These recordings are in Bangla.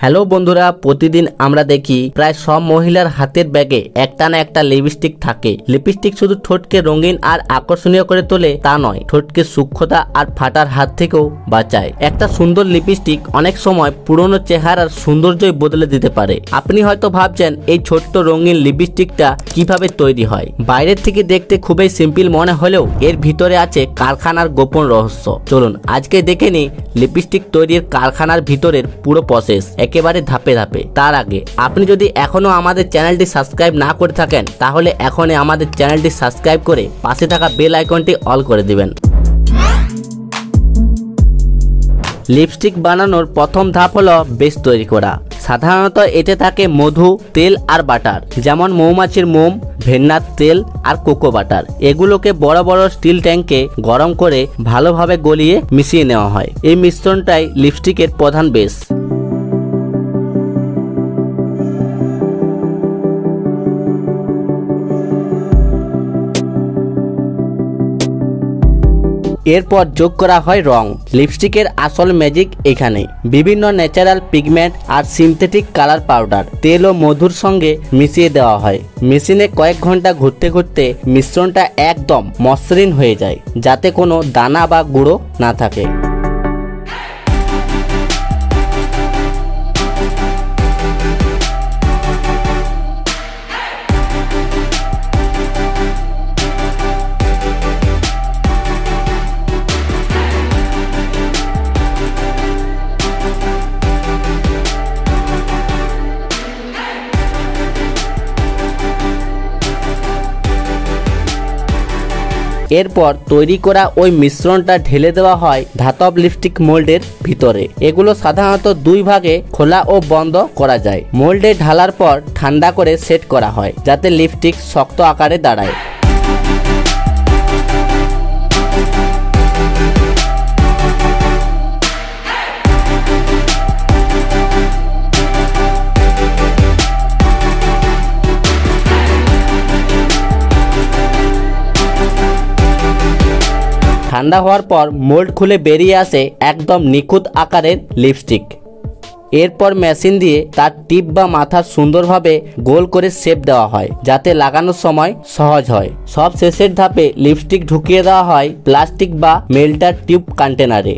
হ্যালো বন্ধুরা, প্রতিদিন আমরা দেখি প্রায় সব মহিলার হাতের ব্যাগে একটা না একটা লিপস্টিক থাকে। লিপস্টিক শুধু ঠোঁটকে রঙিন আর আকর্ষণীয় করে তোলে তা নয়, ঠোঁটকে সূক্ষ্মতা আর ফাটার হাত থেকেও বাঁচায়। একটা সুন্দর লিপস্টিক অনেক সময় পুরনো চেহারার সৌন্দর্যই বদলে দিতে পারে। আপনি হয়তো ভাবছেন এই ছোট্ট রঙিন লিপস্টিকটা কিভাবে তৈরি হয়। বাইরের থেকে দেখতে খুবই সিম্পল মনে হলেও এর ভিতরে আছে কারখানার গোপন রহস্য। চলুন আজকে দেখে নিই লিপস্টিক তৈরির কারখানার ভিতরের পুরো প্রসেস একেবারে ধাপে ধাপে। তার আগে আপনি যদি এখনো আমাদের চ্যানেলটি সাবস্ক্রাইব না করে থাকেন তাহলে এখনই আমাদের চ্যানেলটি সাবস্ক্রাইব করে পাশে থাকা বেল আইকনটি অল করে দিবেন। লিপস্টিক বানানোর প্রথম ধাপ হলো বেস তৈরি করা। সাধারণত এতে থাকে মধু, তেল আর বাটার, যেমন মৌমাছির মোম, ভেন্নার তেল আর কোকো বাটার। এগুলোকে বড় বড় স্টিল ট্যাঙ্কে গরম করে ভালোভাবে গলিয়ে মিশিয়ে নেওয়া হয়। এই মিশ্রণটাই লিপস্টিকের প্রধান বেস। এরপর যোগ করা হয় রং। লিপস্টিকের আসল ম্যাজিক এখানে। বিভিন্ন ন্যাচারাল পিগমেন্ট আর সিনথেটিক কালার পাউডার তেল ও মধুর সঙ্গে মিশিয়ে দেওয়া হয়। মেশিনে কয়েক ঘন্টা ঘুরতে ঘুরতে মিশ্রণটা একদম মসৃণ হয়ে যায়, যাতে কোনো দানা বা গুঁড়ো না থাকে। এরপর তৈরি করা ওই মিশ্রণটা ঢেলে দেওয়া হয় ধাতব লিপস্টিক মোল্ডের ভিতরে। এগুলো সাধারণত দুই ভাগে খোলা ও বন্ধ করা যায়। মোল্ডে ঢালার পর ঠান্ডা করে সেট করা হয় যাতে লিপস্টিক শক্ত আকারে দাঁড়ায়। ঠান্ডা হওয়ার পর মোল্ড খুলে বেরিয়ে আসে একদম নিখুঁত আকারের লিপস্টিক। এরপর মেশিন দিয়ে তার টিপ বা মাথা সুন্দরভাবে গোল করে শেপ দেওয়া হয় যাতে লাগানোর সময় সহজ হয়। সব শেষের ধাপে লিপস্টিক ঢুকিয়ে দেওয়া হয় প্লাস্টিক বা মেল্টার টিউব কন্টেনারে।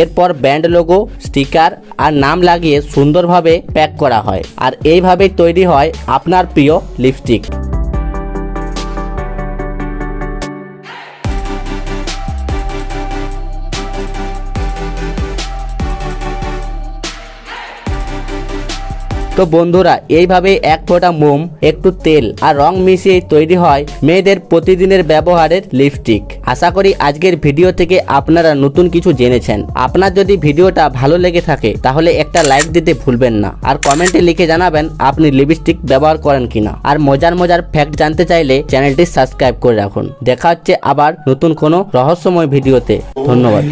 এরপর ব্র্যান্ড লোগো, স্টিকার আর নাম লাগিয়ে সুন্দরভাবে প্যাক করা হয়। আর এইভাবেই তৈরি হয় আপনার প্রিয় লিপস্টিক। তো বন্ধুরা, এইভাবে এক ফোঁটা মোম, একটু তেল আর রং মিশিয়ে তৈরি হয় মেয়েদের প্রতিদিনের ব্যবহারের লিপস্টিক। আশা করি আজকের ভিডিও থেকে আপনারা নতুন কিছু জেনেছেন। আপনার যদি ভিডিওটা ভালো লেগে থাকে তাহলে একটা লাইক দিতে ভুলবেন না, আর কমেন্টে লিখে জানাবেন আপনি লিপস্টিক ব্যবহার করেন কিনা। আর মজার ফ্যাক্ট জানতে চাইলে চ্যানেলটি সাবস্ক্রাইব করে রাখুন। দেখা হচ্ছে আবার নতুন কোনো রহস্যময় ভিডিওতে। ধন্যবাদ।